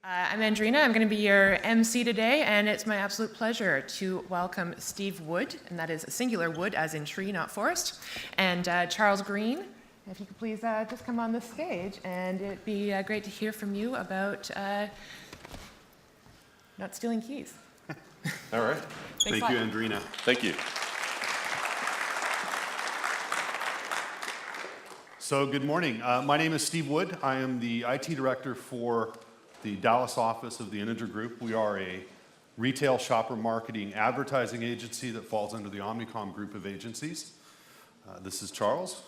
I'm Andrina. I'm going to be your MC today, and it's my absolute pleasure to welcome Steve Wood, and that is singular wood as in tree, not forest, and Charles Green. If you could please just come on the stage, and it'd be great to hear from you about not stealing keys. All right. Thank you, Andrina. Thank you. So good morning. My name is Steve Wood. I am the IT director for the Dallas office of the Integer Group. We are a retail shopper marketing advertising agency that falls under the Omnicom group of agencies. This is Charles.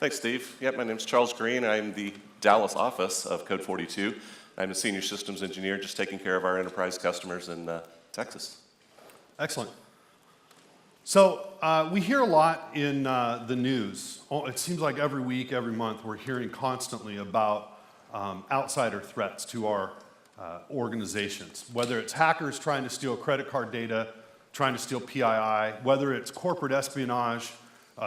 Thanks, Steve. Yep, my name's Charles Green. I'm the Dallas office of Code42. I'm a senior systems engineer just taking care of our enterprise customers in Texas. Excellent. So we hear a lot in the news. It seems like every week, every month, we're hearing constantly about outsider threats to our organizations, whether it's hackers trying to steal credit card data, trying to steal PII, whether it's corporate espionage,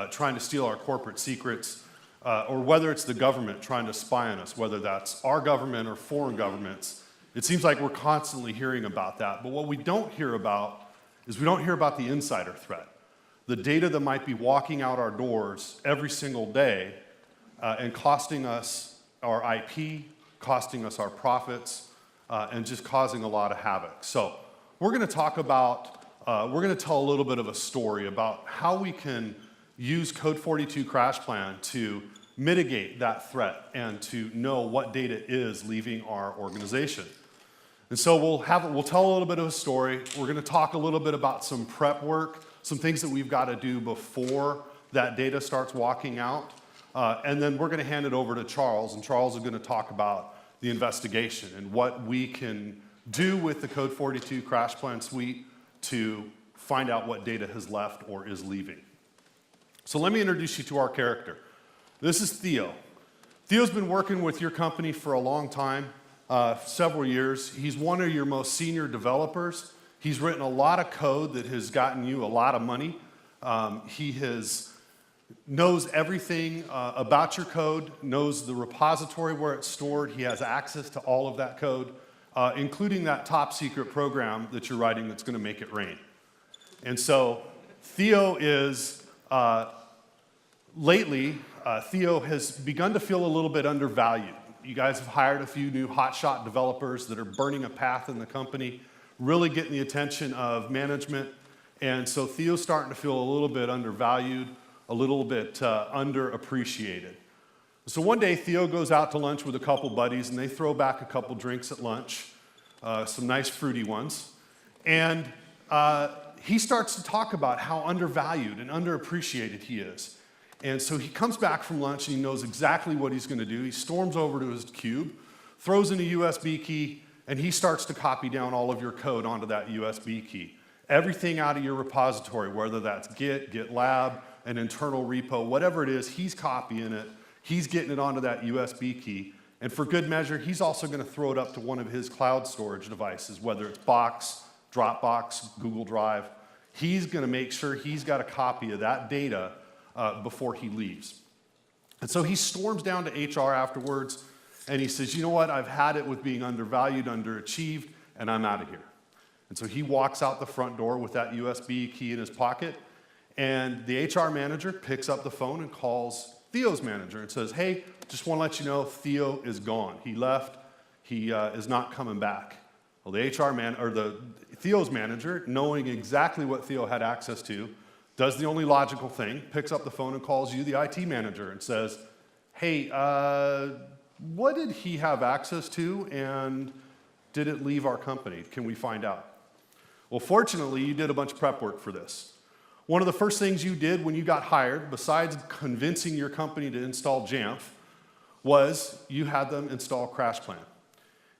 trying to steal our corporate secrets, or whether it's the government trying to spy on us, whether that's our government or foreign governments. It seems like we're constantly hearing about that, but what we don't hear about is we don't hear about the insider threat, the data that might be walking out our doors every single day and costing us our IP, costing us our profits, and just causing a lot of havoc. So we're going to talk about, we're going to tell a little bit of a story about how we can use Code42 CrashPlan to mitigate that threat and to know what data is leaving our organization. And so we'll tell a little bit of a story. We're going to talk a little bit about some prep work, some things that we've got to do before that data starts walking out. And then we're going to hand it over to Charles, and Charles is going to talk about the investigation and what we can do with the Code42 CrashPlan suite to find out what data has left or is leaving. So let me introduce you to our character. This is Theo. Theo's been working with your company for a long time, several years. He's one of your most senior developers. He's written a lot of code that has gotten you a lot of money. Knows everything about your code, knows the repository where it's stored. He has access to all of that code, including that top secret program that you're writing that's going to make it rain. And so Theo is, lately, Theo has begun to feel a little bit undervalued. You guys have hired a few new hotshot developers that are burning a path in the company, really getting the attention of management. And so Theo's starting to feel a little bit undervalued, a little bit underappreciated. So one day, Theo goes out to lunch with a couple buddies, and they throw back a couple drinks at lunch, some nice fruity ones. And he starts to talk about how undervalued and underappreciated he is. And so he comes back from lunch, and he knows exactly what he's going to do. He storms over to his cube, throws in a USB key, and he starts to copy down all of your code onto that USB key. Everything out of your repository, whether that's Git, GitLab, an internal repo, whatever it is, he's copying it. He's getting it onto that USB key. And for good measure, he's also going to throw it up to one of his cloud storage devices, whether it's Box, Dropbox, Google Drive. He's going to make sure he's got a copy of that data before he leaves. And so he storms down to HR afterwards, and he says, you know what, I've had it with being undervalued, underachieved, and I'm out of here. And so he walks out the front door with that USB key in his pocket, and the HR manager picks up the phone and calls Theo's manager and says, hey, just want to let you know Theo is gone. He left. He is not coming back. Well, Theo's manager, knowing exactly what Theo had access to, does the only logical thing, picks up the phone and calls you, the IT manager, and says, hey, what did he have access to, and did it leave our company? Can we find out? Well, fortunately, you did a bunch of prep work for this. One of the first things you did when you got hired, besides convincing your company to install Jamf, was you had them install CrashPlan.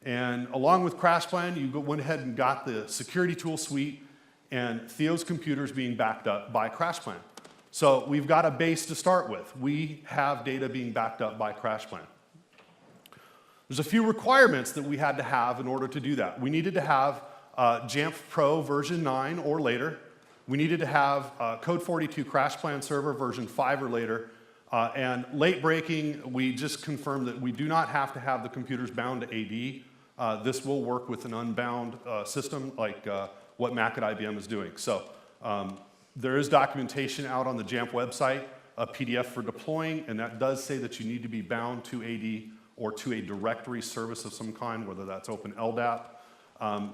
And along with CrashPlan, you went ahead and got the security tool suite and Theo's computers being backed up by CrashPlan. So we've got a base to start with. We have data being backed up by CrashPlan. There's a few requirements that we had to have in order to do that. We needed to have Jamf Pro version 9 or later. We needed to have Code42 CrashPlan server version 5 or later. And late breaking, we just confirmed that we do not have to have the computers bound to AD. this will work with an unbound system like what Mac at IBM is doing. So there is documentation out on the Jamf website, a PDF for deploying, and that does say that you need to be bound to AD or to a directory service of some kind, whether that's Open LDAP.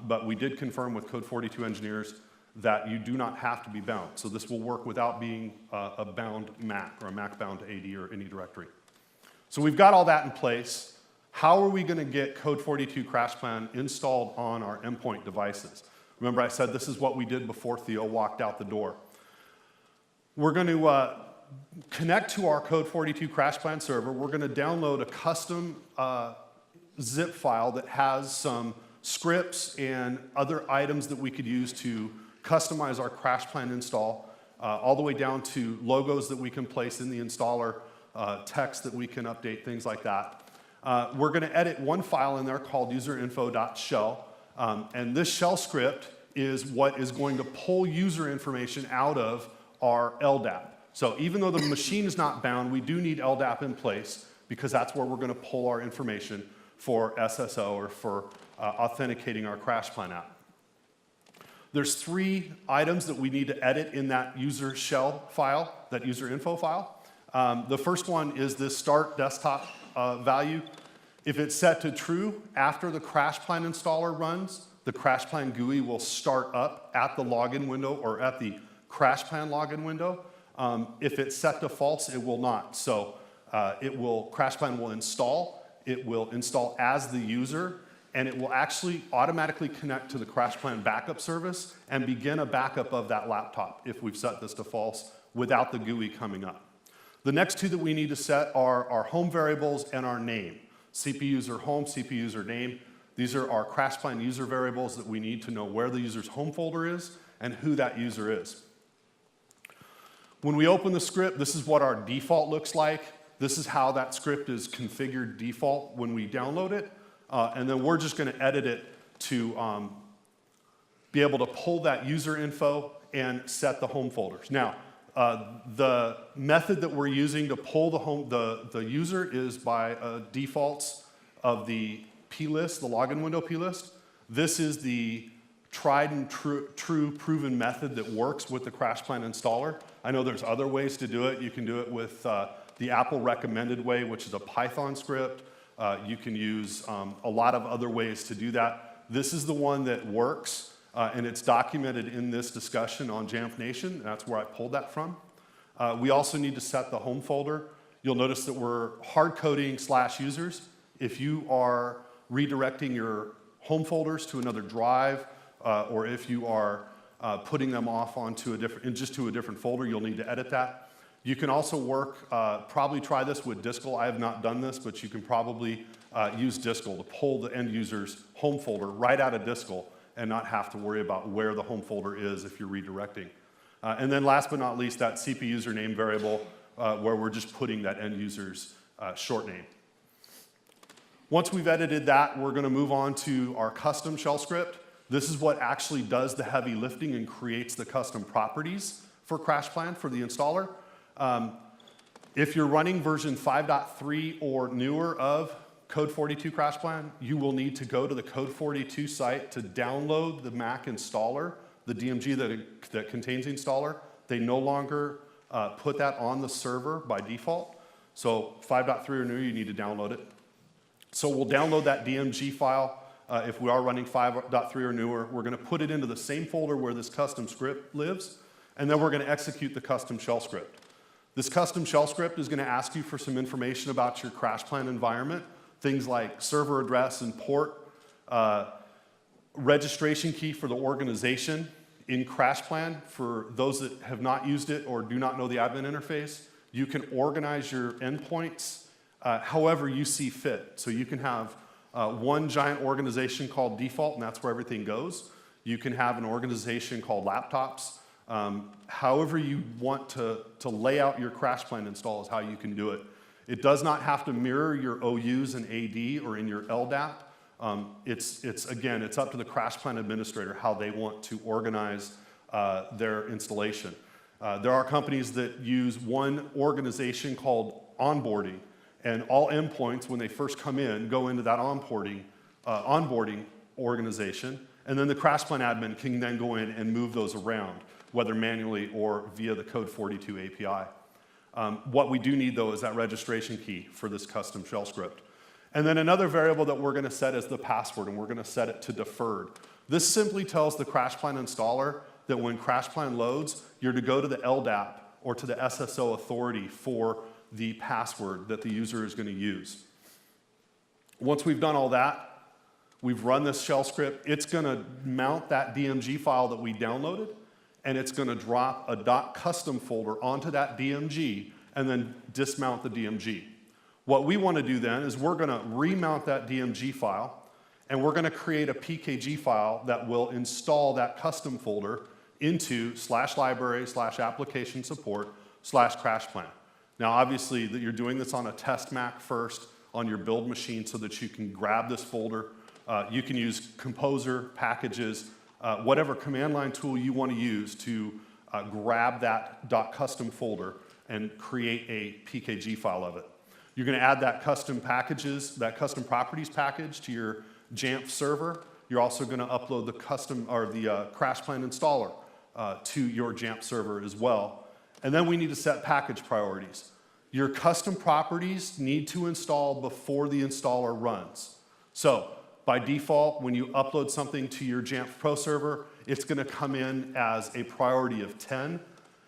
But we did confirm with Code42 engineers that you do not have to be bound. So this will work without being a bound Mac or a Mac bound to AD or any directory. So we've got all that in place. How are we going to get Code42 CrashPlan installed on our endpoint devices? Remember I said this is what we did before Theo walked out the door. We're going to connect to our Code42 CrashPlan server. We're going to download a custom zip file that has some scripts and other items that we could use to customize our CrashPlan install, all the way down to logos that we can place in the installer, text that we can update, things like that. We're going to edit one file in there called userinfo.shell, and this shell script is what is going to pull user information out of our LDAP. So even though the machine is not bound, we do need LDAP in place because that's where we're going to pull our information for SSO or for authenticating our CrashPlan app. There's 3 items that we need to edit in that user shell file, that user info file. The first one is this start desktop value. If it's set to true, after the CrashPlan installer runs, the CrashPlan GUI will start up at the login window or at the CrashPlan login window. If it's set to false, it will not. So CrashPlan will install. It will install as the user, and it will actually automatically connect to the CrashPlan backup service and begin a backup of that laptop if we've set this to false without the GUI coming up. The next 2 that we need to set are our home variables and our name. CPU user home, CPU user name. These are our CrashPlan user variables that we need to know where the user's home folder is and who that user is. When we open the script, this is what our default looks like. This is how that script is configured default when we download it. And then we're just going to edit it to be able to pull that user info and set the home folders. Now, the method that we're using to pull the user is by defaults of the plist, the login window plist. This is the tried and true proven method that works with the CrashPlan installer. I know there's other ways to do it. You can do it with the Apple recommended way, which is a Python script. You can use a lot of other ways to do that. This is the one that works, and it's documented in this discussion on Jamf Nation. That's where I pulled that from. We also need to set the home folder. You'll notice that we're hard coding /users. If you are redirecting your home folders to another drive, or if you are putting them off onto a different folder, you'll need to edit that. You can also work, probably try this with Discal. I have not done this, but you can probably use Discal to pull the end user's home folder right out of Discal and not have to worry about where the home folder is if you're redirecting. And then last but not least, that CPU user name variable where we're just putting that end user's short name. Once we've edited that, we're going to move on to our custom shell script. This is what actually does the heavy lifting and creates the custom properties for CrashPlan for the installer. If you're running version 5.3 or newer of Code42 CrashPlan, you will need to go to the Code42 site to download the Mac installer, the DMG that contains the installer. They no longer put that on the server by default. So 5.3 or newer, you need to download it. So we'll download that DMG file. If we are running 5.3 or newer, we're going to put it into the same folder where this custom script lives, and then we're going to execute the custom shell script. This custom shell script is going to ask you for some information about your CrashPlan environment, things like server address and port, registration key for the organization in CrashPlan. For those that have not used it or do not know the admin interface, you can organize your endpoints however you see fit. So you can have one giant organization called default, and that's where everything goes. You can have an organization called laptops. However you want to lay out your CrashPlan install is how you can do it. It does not have to mirror your OUs in AD or in your LDAP. Again, it's up to the CrashPlan administrator how they want to organize their installation. There are companies that use one organization called onboarding, and all endpoints, when they first come in, go into that onboarding onboarding organization, and then the CrashPlan admin can then go in and move those around, whether manually or via the Code42 API. What we do need, though, is that registration key for this custom shell script. And then another variable that we're going to set is the password, and we're going to set it to deferred. This simply tells the CrashPlan installer that when CrashPlan loads, you're to go to the LDAP or to the SSO authority for the password that the user is going to use. Once we've done all that, we've run this shell script. It's going to mount that DMG file that we downloaded, and it's going to drop a .custom folder onto that DMG and then dismount the DMG. What we want to do then is we're going to remount that DMG file, and we're going to create a PKG file that will install that custom folder into /library/application support/CrashPlan. Now, obviously, that you're doing this on a test Mac first on your build machine so that you can grab this folder. You can use Composer, packages, whatever command line tool you want to use to grab that .custom folder and create a PKG file of it. You're going to add that custom packages, that custom properties package to your Jamf server. You're also going to upload the custom or the CrashPlan installer to your Jamf server as well. And then we need to set package priorities. Your custom properties need to install before the installer runs. So by default, when you upload something to your Jamf Pro server, it's going to come in as a priority of 10.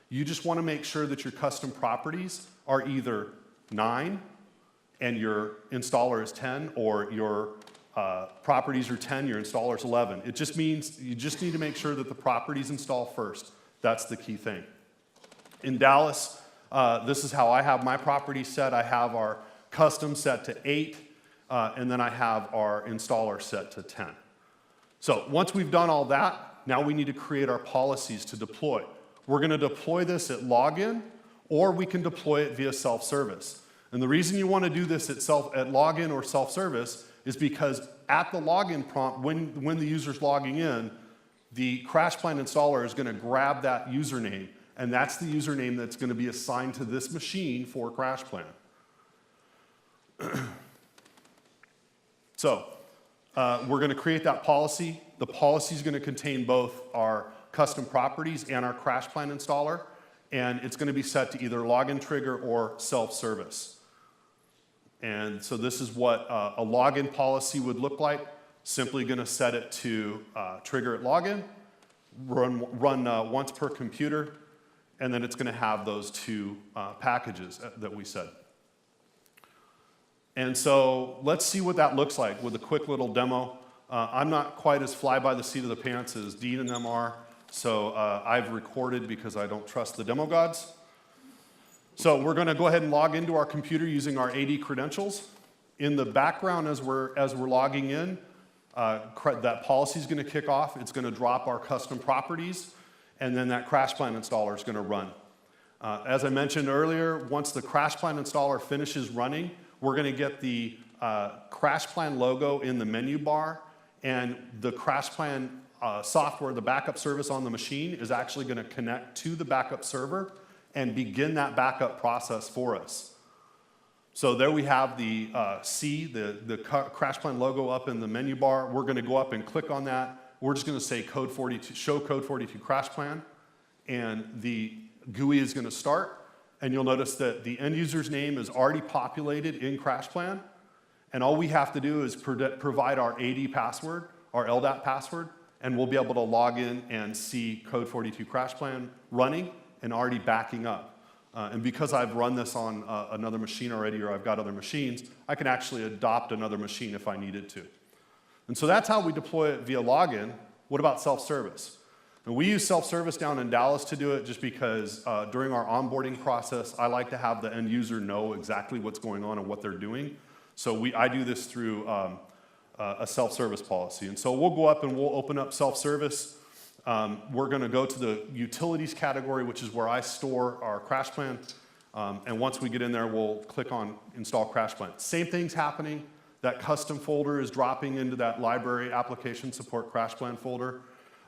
You just want to make sure that your custom properties are either 9 and your installer is 10, or your properties are 10, your installer is 11. It just means you just need to make sure that the properties install first. That's the key thing. In Dallas, this is how I have my properties set. I have our custom set to 8, and then I have our installer set to 10. So once we've done all that, now we need to create our policies to deploy. We're going to deploy this at login, or we can deploy it via self-service. And the reason you want to do this at login or self-service is because at the login prompt, when the user's logging in, the CrashPlan installer is going to grab that username, and that's the username that's going to be assigned to this machine for CrashPlan. So we're going to create that policy. The policy is going to contain both our custom properties and our CrashPlan installer, and it's going to be set to either login trigger or self-service. And so this is what a login policy would look like. Simply going to set it to trigger at login, run once per computer, and then it's going to have those two packages that we said. And so let's see what that looks like with a quick little demo. I'm not quite as fly by the seat of the pants as Dean and them are, so I've recorded because I don't trust the demo gods. So we're going to go ahead and log into our computer using our AD credentials. In the background, as we're logging in, that policy is going to kick off. It's going to drop our custom properties, and then that CrashPlan installer is going to run. As I mentioned earlier, once the CrashPlan installer finishes running, we're going to get the CrashPlan logo in the menu bar, and the CrashPlan software, the backup service on the machine, is actually going to connect to the backup server and begin that backup process for us. So there we have the the CrashPlan logo up in the menu bar. We're going to go up and click on that. We're just going to say Code42, show Code42 CrashPlan, and the GUI is going to start. And you'll notice that the end user's name is already populated in CrashPlan, and all we have to do is provide our AD password, our LDAP password, and we'll be able to log in and see Code42 CrashPlan running and already backing up. And because I've run this on another machine already, or I've got other machines, I can actually adopt another machine if I needed to. And so that's how we deploy it via login. What about self-service? And we use self-service down in Dallas to do it just because during our onboarding process, I like to have the end user know exactly what's going on and what they're doing. So I do this through a self-service policy. And so we'll go up and we'll open up self-service. We're going to go to the utilities category, which is where I store our CrashPlan. And once we get in there, we'll click on install CrashPlan. Same thing's happening. That custom folder is dropping into that library application support CrashPlan folder.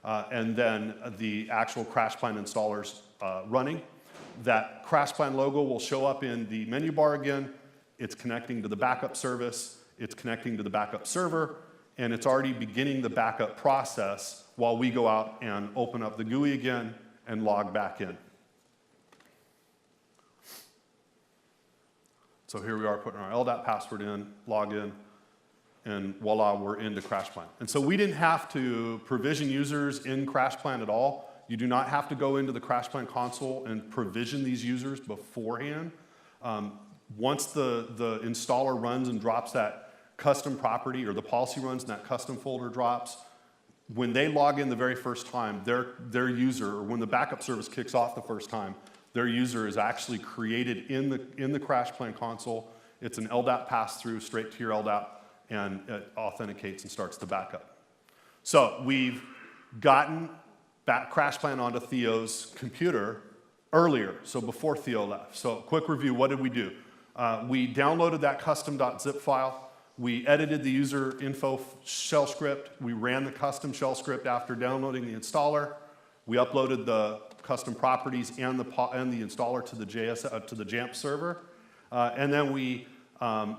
And then the actual CrashPlan installer's running. That CrashPlan logo will show up in the menu bar again. It's connecting to the backup service. It's connecting to the backup server. and it's already beginning the backup process while we go out and open up the GUI again and log back in. So here we are putting our LDAP password in, log in, and voila, we're into CrashPlan. And so we didn't have to provision users in CrashPlan at all. You do not have to go into the CrashPlan console and provision these users beforehand. Once the installer runs and drops that custom property, or the policy runs and that custom folder drops, when they log in the very first time, their user, or when the backup service kicks off the first time, their user is actually created in the CrashPlan console. It's an LDAP pass-through straight to your LDAP, and it authenticates and starts the backup. So we've gotten CrashPlan onto Theo's computer earlier, so before Theo left. So quick review, what did we do? We downloaded that custom.zip file. We edited the user info shell script. We ran the custom shell script after downloading the installer. We uploaded the custom properties and the installer to the JAMP server. And then we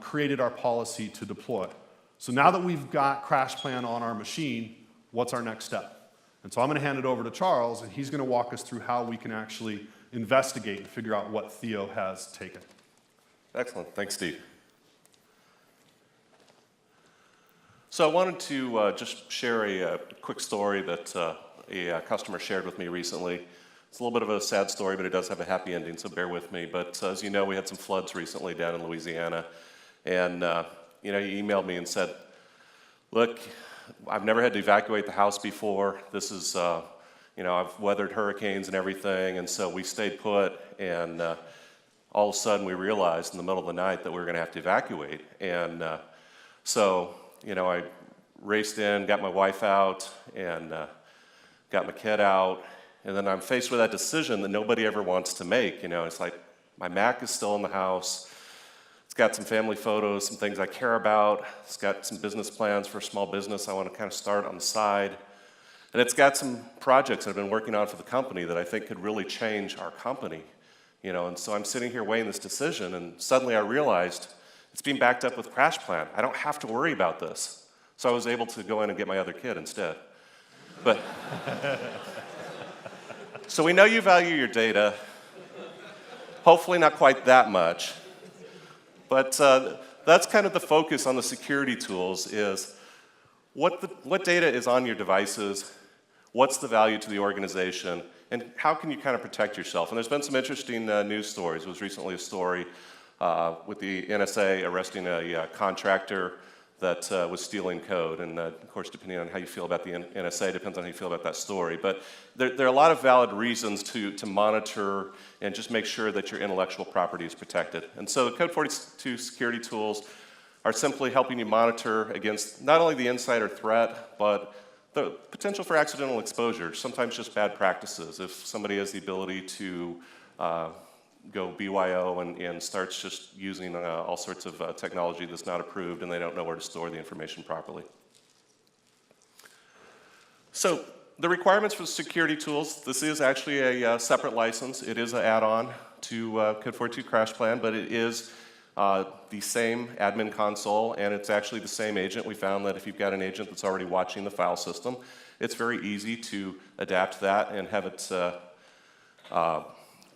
created our policy to deploy. So now that we've got CrashPlan on our machine, what's our next step? And so I'm going to hand it over to Charles, and he's going to walk us through how we can actually investigate and figure out what Theo has taken. Excellent. Thanks, Steve. So I wanted to just share a quick story that a customer shared with me recently. It's a little bit of a sad story, but it does have a happy ending, so bear with me. But as you know, we had some floods recently down in Louisiana, and he emailed me and said, look, I've never had to evacuate the house before. This is, I've weathered hurricanes and everything, and so we stayed put, and all of a sudden we realized in the middle of the night that we were going to have to evacuate. And I raced in, got my wife out, and got my kid out, and then I'm faced with that decision that nobody ever wants to make. It's like my Mac is still in the house. It's got some family photos, some things I care about. It's got some business plans for a small business I want to kind of start on the side. And it's got some projects that I've been working on for the company that I think could really change our company. And so I'm sitting here weighing this decision, and suddenly I realized it's being backed up with CrashPlan. I don't have to worry about this. So I was able to go in and get my other kid instead. But so we know you value your data. Hopefully not quite that much. But that's kind of the focus on the security tools is what data is on your devices, what's the value to the organization, and how can you kind of protect yourself? And there's been some interesting news stories. There was recently a story with the NSA arresting a contractor that was stealing code. And of course, depending on how you feel about the NSA, depends on how you feel about that story. But there are a lot of valid reasons to monitor and just make sure that your intellectual property is protected. And so the Code42 security tools are simply helping you monitor against not only the insider threat, but the potential for accidental exposure, sometimes just bad practices. If somebody has the ability to go BYO and starts just using all sorts of technology that's not approved and they don't know where to store the information properly. So the requirements for security tools, this is actually a separate license. It is an add-on to Code42 CrashPlan, but it is the same admin console, and it's actually the same agent. We found that if you've got an agent that's already watching the file system, it's very easy to adapt that and have it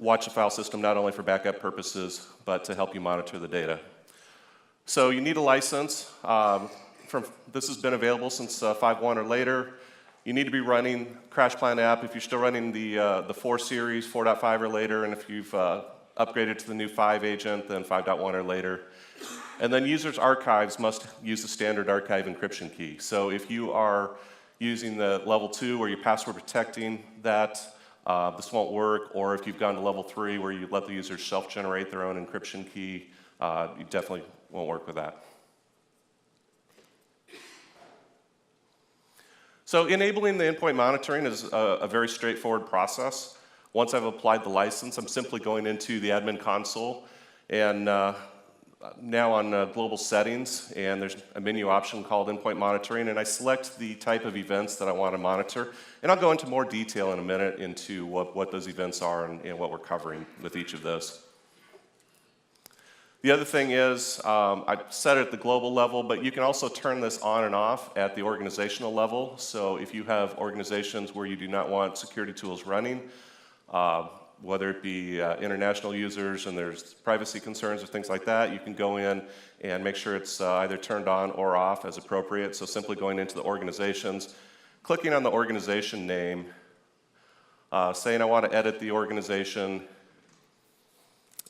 watch the file system not only for backup purposes, but to help you monitor the data. So you need a license. This has been available since 5.1 or later. You need to be running CrashPlan app if you're still running the 4 series, 4.5 or later, and if you've upgraded to the new 5 agent, then 5.1 or later. And then users' archives must use the standard archive encryption key. So if you are using the level 2 where you're password protecting that, this won't work, or if you've gone to level 3 where you let the users self-generate their own encryption key, you definitely won't work with that. So enabling the endpoint monitoring is a very straightforward process. Once I've applied the license, I'm simply going into the admin console, and now on global settings, and there's a menu option called endpoint monitoring, and I select the type of events that I want to monitor. And I'll go into more detail in a minute into what those events are and what we're covering with each of those. The other thing is, I set it at the global level, but you can also turn this on and off at the organizational level. So if you have organizations where you do not want security tools running, whether it be international users and there's privacy concerns or things like that, you can go in and make sure it's either turned on or off as appropriate. So simply going into the organizations, clicking on the organization name, saying I want to edit the organization,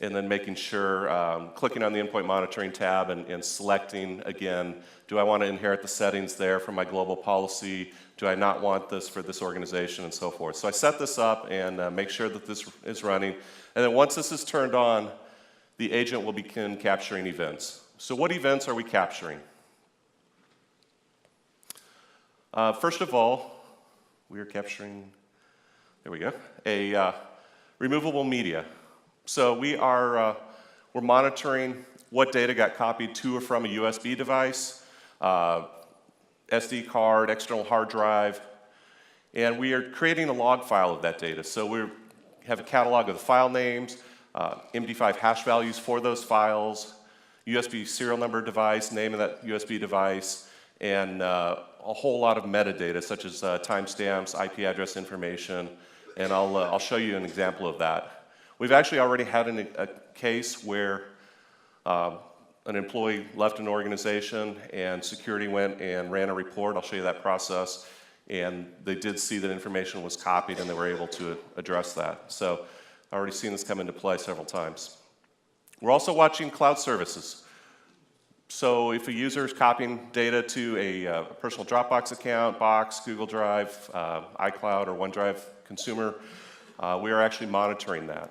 and then making sure, clicking on the endpoint monitoring tab and selecting again, do I want to inherit the settings there from my global policy? Do I not want this for this organization, and so forth? So I set this up and make sure that this is running. And then once this is turned on, the agent will begin capturing events. So what events are we capturing? First of all, we are capturing, there we go, a removable media. So we're monitoring what data got copied to or from a USB device, SD card, external hard drive, and we are creating a log file of that data. So we have a catalog of the file names, MD5 hash values for those files, USB serial number device, name of that USB device, and a whole lot of metadata such as timestamps, IP address information, and I'll show you an example of that. We've actually already had a case where an employee left an organization and security went and ran a report. I'll show you that process. And they did see that information was copied and they were able to address that. So I've already seen this come into play several times. We're also watching cloud services. So if a user is copying data to a personal Dropbox account, Box, Google Drive, iCloud, or OneDrive consumer, we are actually monitoring that.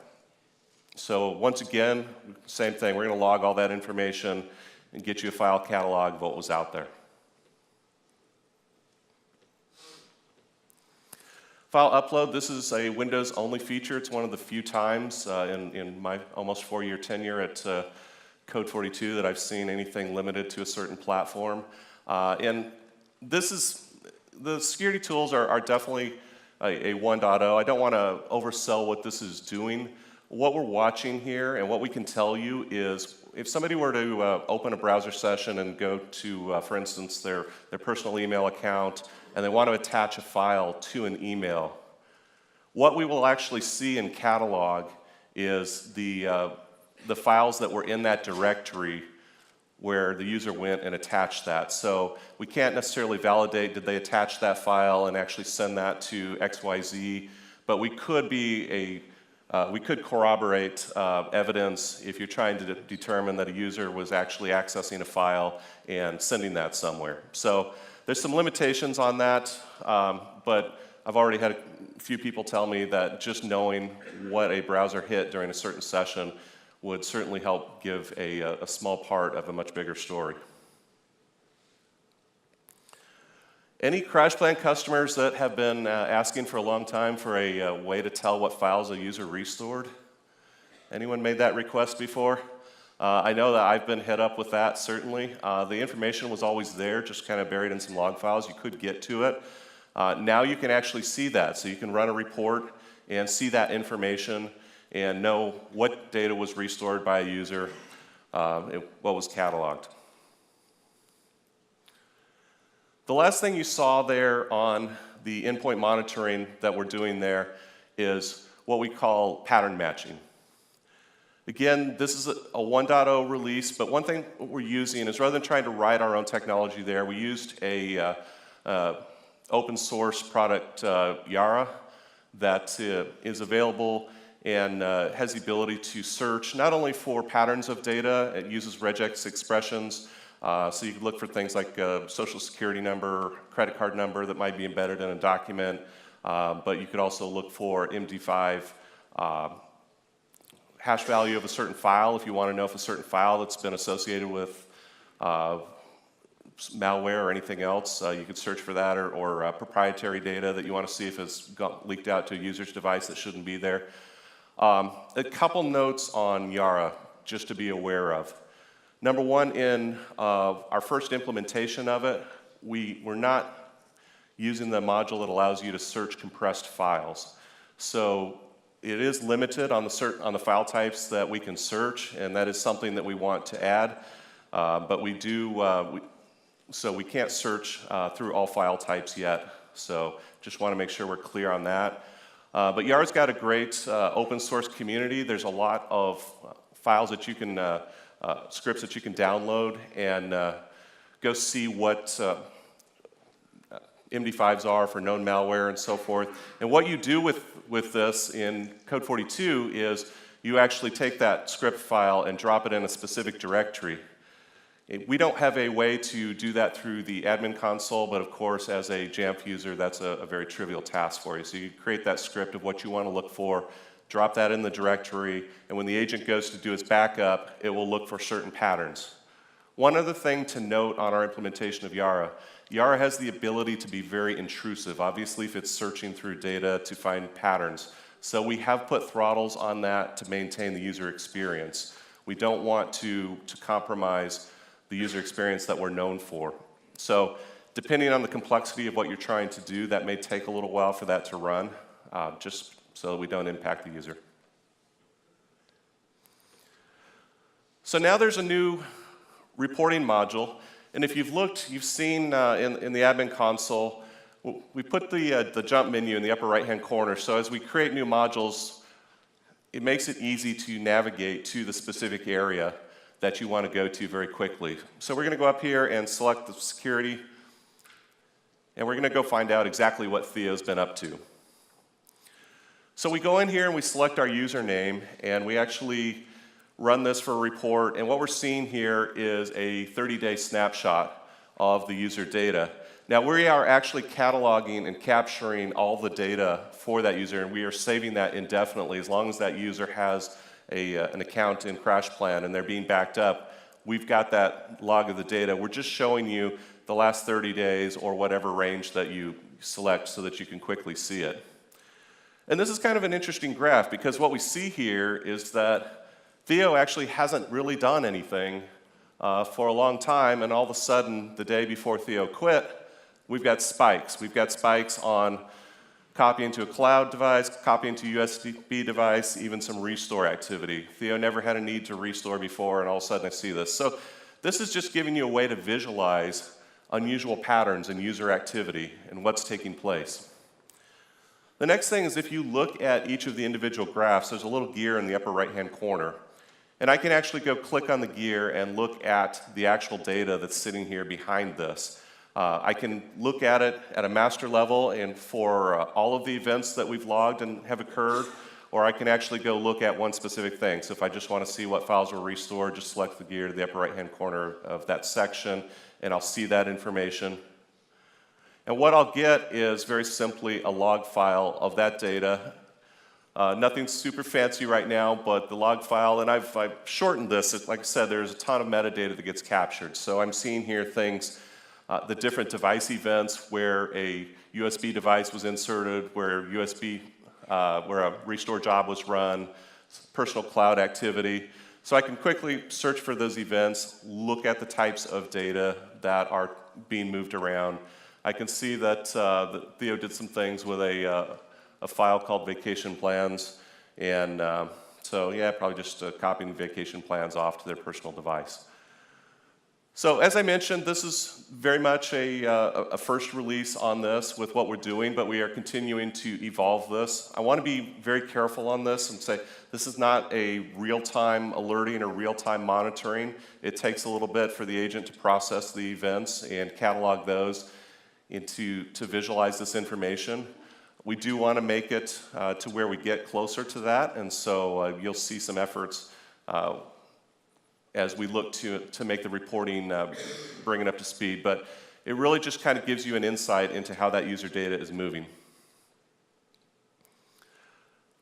So once again, same thing, we're going to log all that information and get you a file catalog of what was out there. File upload, this is a Windows-only feature. It's one of the few times in my almost 4-year tenure at Code42 that I've seen anything limited to a certain platform. And this is, the security tools are definitely a 1.0. I don't want to oversell what this is doing. What we're watching here and what we can tell you is if somebody were to open a browser session and go to, for instance, their personal email account and they want to attach a file to an email, what we will actually see in catalog is the files that were in that directory where the user went and attached that. So we can't necessarily validate did they attach that file and actually send that to XYZ, but we could we could corroborate evidence if you're trying to determine that a user was actually accessing a file and sending that somewhere. So there's some limitations on that, but I've already had a few people tell me that just knowing what a browser hit during a certain session would certainly help give a small part of a much bigger story. Any CrashPlan customers that have been asking for a long time for a way to tell what files a user restored? Anyone made that request before? I know that I've been hit up with that, certainly. The information was always there, just kind of buried in some log files. You could get to it. Now you can actually see that. So you can run a report and see that information and know what data was restored by a user, what was cataloged. The last thing you saw there on the endpoint monitoring that we're doing there is what we call pattern matching. Again, this is a 1.0 release, but one thing we're using is rather than trying to write our own technology there, we used a open source product, Yara, that is available and has the ability to search not only for patterns of data, it uses regex expressions, so you can look for things like social security number, credit card number that might be embedded in a document, but you could also look for MD5 hash value of a certain file if you want to know if a certain file that's been associated with malware or anything else. You could search for that or proprietary data that you want to see if it's got leaked out to a user's device that shouldn't be there. A couple notes on Yara just to be aware of. Number one, in our first implementation of it, we're not using the module that allows you to search compressed files. So it is limited on the file types that we can search, and that is something that we want to add. But we do, so we can't search through all file types yet. So just want to make sure we're clear on that. But Yara's got a great open source community. There's a lot of files that you can, scripts that you can download and go see what MD5s are for known malware and so forth. And what you do with this in Code42 is you actually take that script file and drop it in a specific directory. We don't have a way to do that through the admin console, but of course, as a Jamf user, that's a very trivial task for you. So you create that script of what you want to look for, drop that in the directory, and when the agent goes to do its backup, it will look for certain patterns. One other thing to note on our implementation of Yara, Yara has the ability to be very intrusive, obviously if it's searching through data to find patterns. So we have put throttles on that to maintain the user experience. We don't want to compromise the user experience that we're known for. So depending on the complexity of what you're trying to do, that may take a little while for that to run, just so that we don't impact the user. So now there's a new reporting module, and if you've looked, you've seen in the admin console, we put the jump menu in the upper right-hand corner, so as we create new modules, it makes it easy to navigate to the specific area that you want to go to very quickly. So we're going to go up here and select the security, and we're going to go find out exactly what Theo's been up to. So we go in here and we select our username, and we actually run this for a report, and what we're seeing here is a 30-day snapshot of the user data. Now we are actually cataloging and capturing all the data for that user, and we are saving that indefinitely as long as that user has an account in CrashPlan and they're being backed up. We've got that log of the data. We're just showing you the last 30 days or whatever range that you select so that you can quickly see it. And this is kind of an interesting graph because what we see here is that Theo actually hasn't really done anything for a long time, and all of a sudden, the day before Theo quit, we've got spikes. We've got spikes on copying to a cloud device, copying to a USB device, even some restore activity. Theo never had a need to restore before, and all of a sudden I see this. So this is just giving you a way to visualize unusual patterns in user activity and what's taking place. The next thing is if you look at each of the individual graphs, there's a little gear in the upper right-hand corner. And I can actually go click on the gear and look at the actual data that's sitting here behind this. I can look at it at a master level and for all of the events that we've logged and have occurred, or I can actually go look at one specific thing. So if I just want to see what files were restored, just select the gear to the upper right-hand corner of that section, and I'll see that information. And what I'll get is very simply a log file of that data. Nothing super fancy right now, but the log file, and I've shortened this. Like I said, there's a ton of metadata that gets captured. So I'm seeing here things, the different device events where a USB device was inserted, where where a restore job was run, personal cloud activity. So I can quickly search for those events, look at the types of data that are being moved around. I can see that Theo did some things with a file called vacation plans, and so yeah, probably just copying vacation plans off to their personal device. So as I mentioned, this is very much a first release on this with what we're doing, but we are continuing to evolve this. I want to be very careful on this and say this is not a real-time alerting or real-time monitoring. It takes a little bit for the agent to process the events and catalog those and to visualize this information. We do want to make it to where we get closer to that, and so you'll see some efforts as we look to make the reporting, bring it up to speed. But it really just kind of gives you an insight into how that user data is moving.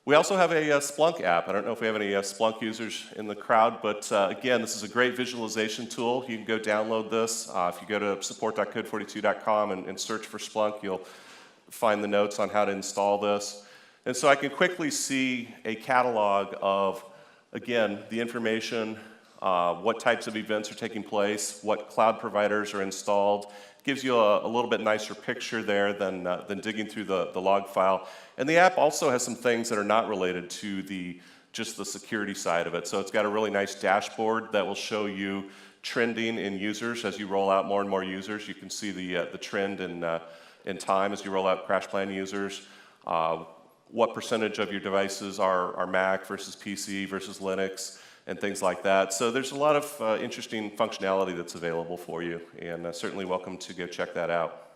We also have a Splunk app. I don't know if we have any Splunk users in the crowd, but again, this is a great visualization tool. You can go download this. If you go to support.code42.com and search for Splunk, you'll find the notes on how to install this. And so I can quickly see a catalog of, again, the information, what types of events are taking place, what cloud providers are installed, Gives you a little bit nicer picture there than digging through the log file. And the app also has some things that are not related to just the security side of it. So it's got a really nice dashboard that will show you trending in users as you roll out more and more users. You can see the trend in time as you roll out CrashPlan users. What percentage of your devices are Mac versus PC versus Linux, and things like that. So there's a lot of interesting functionality that's available for you, and certainly welcome to go check that out.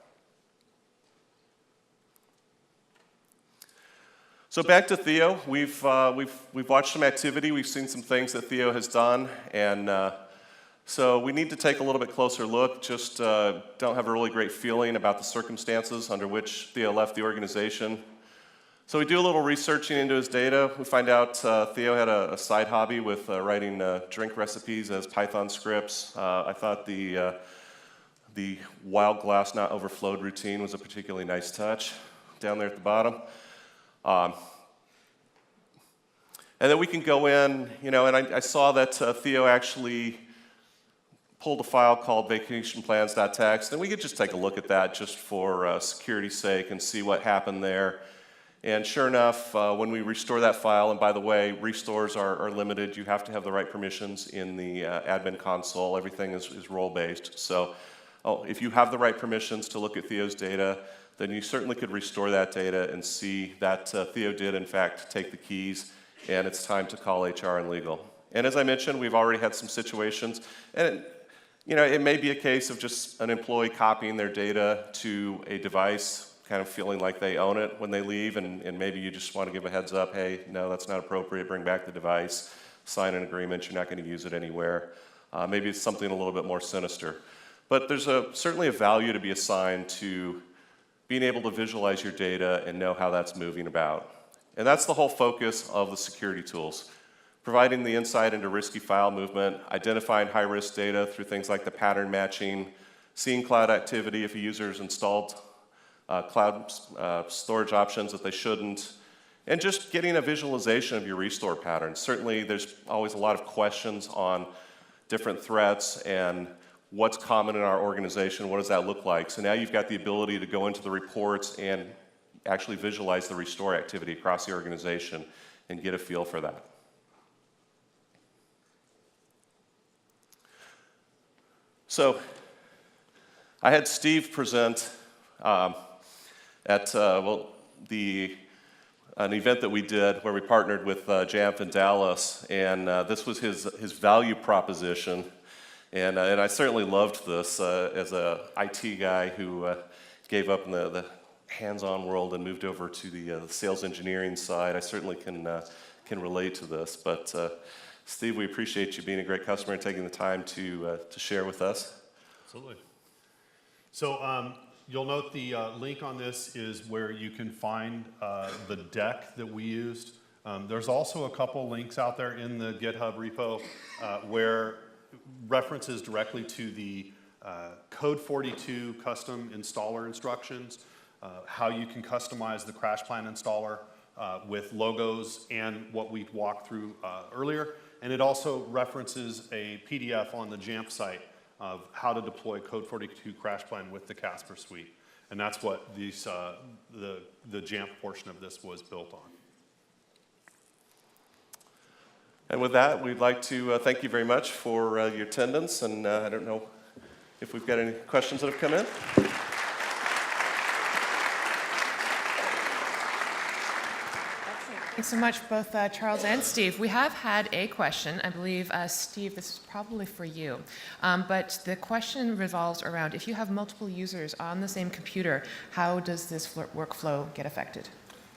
So back to Theo. We've watched some activity. We've seen some things that Theo has done, and so we need to take a little bit closer look. Just don't have a really great feeling about the circumstances under which Theo left the organization. So we do a little researching into his data. We find out Theo had a side hobby with writing drink recipes as Python scripts. I thought the wild glass not overflowed routine was a particularly nice touch down there at the bottom. And then we can go in, and I saw that Theo actually pulled a file called vacationplans.txt, and we could just take a look at that just for security's sake and see what happened there. And sure enough, when we restore that file, and by the way, restores are limited. You have to have the right permissions in the admin console. Everything is role-based. So if you have the right permissions to look at Theo's data, then you certainly could restore that data and see that Theo did, in fact, take the keys, and it's time to call HR and legal. And as I mentioned, we've already had some situations, and it may be a case of just an employee copying their data to a device, kind of feeling like they own it when they leave, and maybe you just want to give a heads up, hey, no, that's not appropriate, bring back the device, sign an agreement, you're not going to use it anywhere. Maybe it's something a little bit more sinister. But there's certainly a value to be assigned to being able to visualize your data and know how that's moving about. And that's the whole focus of the security tools. Providing the insight into risky file movement, identifying high-risk data through things like the pattern matching, seeing cloud activity if a user has installed cloud storage options that they shouldn't, and just getting a visualization of your restore patterns. Certainly, there's always a lot of questions on different threats and what's common in our organization, what does that look like? So now you've got the ability to go into the reports and actually visualize the restore activity across the organization and get a feel for that. So I had Steve present at an event that we did where we partnered with Jamf in Dallas, and this was his value proposition, and I certainly loved this as a IT guy who gave up in the hands-on world and moved over to the sales engineering side. I certainly can relate to this, but Steve, we appreciate you being a great customer and taking the time to share with us. Absolutely. So you'll note the link on this is where you can find the deck that we used. There's also a couple links out there in the GitHub repo where references directly to the Code42 custom installer instructions, how you can customize the CrashPlan installer with logos and what we walked through earlier. And it also references a PDF on the Jamf site of how to deploy Code42 CrashPlan with the Casper suite. And that's what these, the Jamf portion of this was built on. And with that, we'd like to thank you very much for your attendance, and I don't know if we've got any questions that have come in. Thanks so much, both Charles and Steve. We have had a question. I believe, Steve, this is probably for you. But the question revolves around if you have multiple users on the same computer, how does this workflow get affected?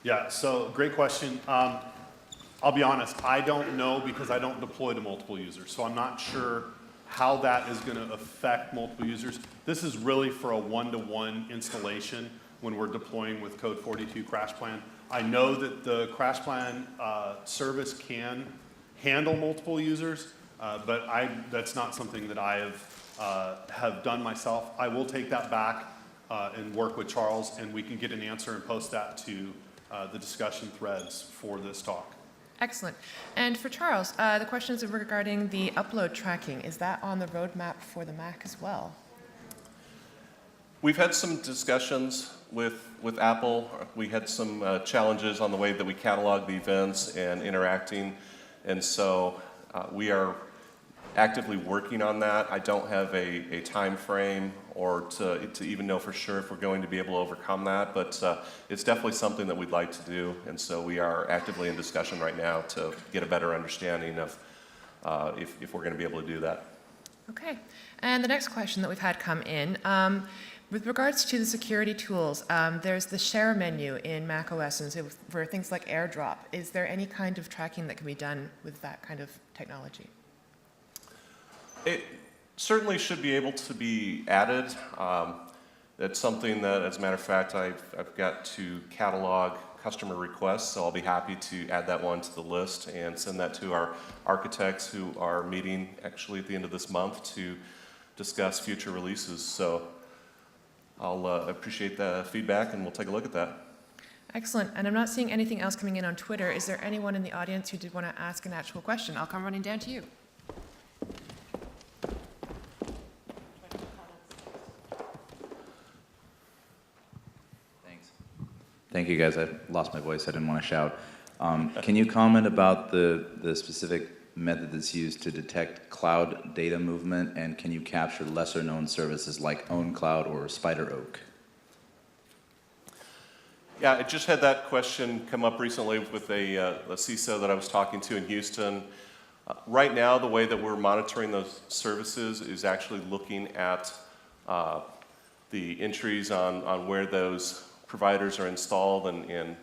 Yeah, so great question. I'll be honest, I don't know because I don't deploy to multiple users. So I'm not sure how that is going to affect multiple users. This is really for a one-to-one installation when we're deploying with Code42 CrashPlan. I know that the CrashPlan service can handle multiple users, but that's not something that I have done myself. I will take that back and work with Charles, and we can get an answer and post that to the discussion threads for this talk. Excellent. And for Charles, the question is regarding the upload tracking. Is that on the roadmap for the Mac as well? We've had some discussions with Apple. We had some challenges on the way that we catalog the events and interacting, and so we are actively working on that. I don't have a time frame or to even know for sure if we're going to be able to overcome that, but it's definitely something that we'd like to do, and so we are actively in discussion right now to get a better understanding of if we're going to be able to do that. Okay. And the next question that we've had come in, with regards to the security tools, there's the share menu in macOS, and so for things like AirDrop, is there any kind of tracking that can be done with that kind of technology? It certainly should be able to be added. It's something that, as a matter of fact, I've got to catalog customer requests, so I'll be happy to add that one to the list and send that to our architects who are meeting actually at the end of this month to discuss future releases. So I'll appreciate the feedback and we'll take a look at that. Excellent. And I'm not seeing anything else coming in on Twitter. Is there anyone in the audience who did want to ask an actual question? I'll come running down to you. Thank you, guys. I lost my voice. I didn't want to shout. Can you comment about the specific method that's used to detect cloud data movement, and can you capture lesser-known services like OwnCloud or SpiderOak? Yeah, I just had that question come up recently with a CISO that I was talking to in Houston. Right now, the way that we're monitoring those services is actually looking at the entries on where those providers are installed and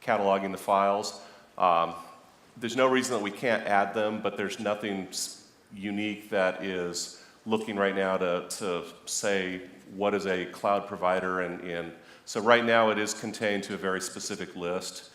cataloging the files. There's no reason that we can't add them, but there's nothing unique that is looking right now to say what is a cloud provider, and so right now it is contained to a very specific list.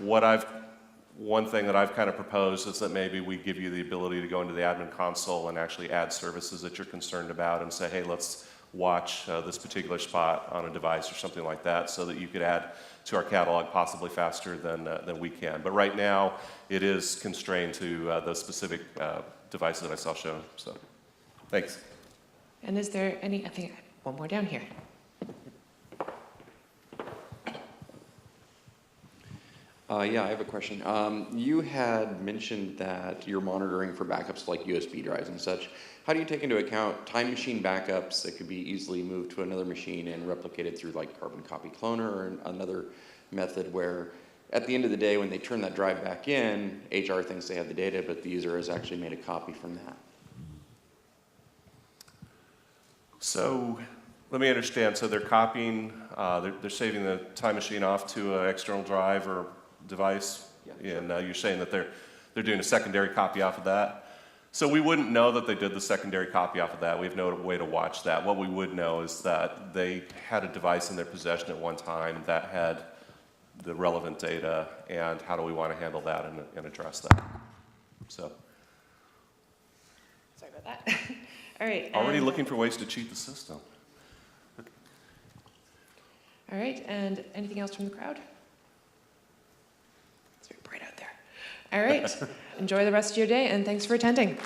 One thing that I've kind of proposed is that maybe we give you the ability to go into the admin console and actually add services that you're concerned about and say, hey, let's watch this particular spot on a device or something like that, so that you could add to our catalog possibly faster than we can. But right now, it is constrained to those specific devices that I saw shown. So, thanks. And is there any, I think one more down here. Yeah, I have a question. You had mentioned that you're monitoring for backups like USB drives and such. How do you take into account time machine backups that could be easily moved to another machine and replicated through like carbon copy cloner or another method where at the end of the day when they turn that drive back in, HR thinks they have the data, but the user has actually made a copy from that? So let me understand. So they're copying, they're saving the time machine off to an external drive or device, yeah, and you're saying that they're doing a secondary copy off of that. So we wouldn't know that they did the secondary copy off of that. We have no way to watch that. What we would know is that they had a device in their possession at one time that had the relevant data, and how do we want to handle that and address that. So. Sorry about that. All right. Already looking for ways to cheat the system. Okay. All right, and anything else from the crowd? It's very bright out there. All right, enjoy the rest of your day, and thanks for attending.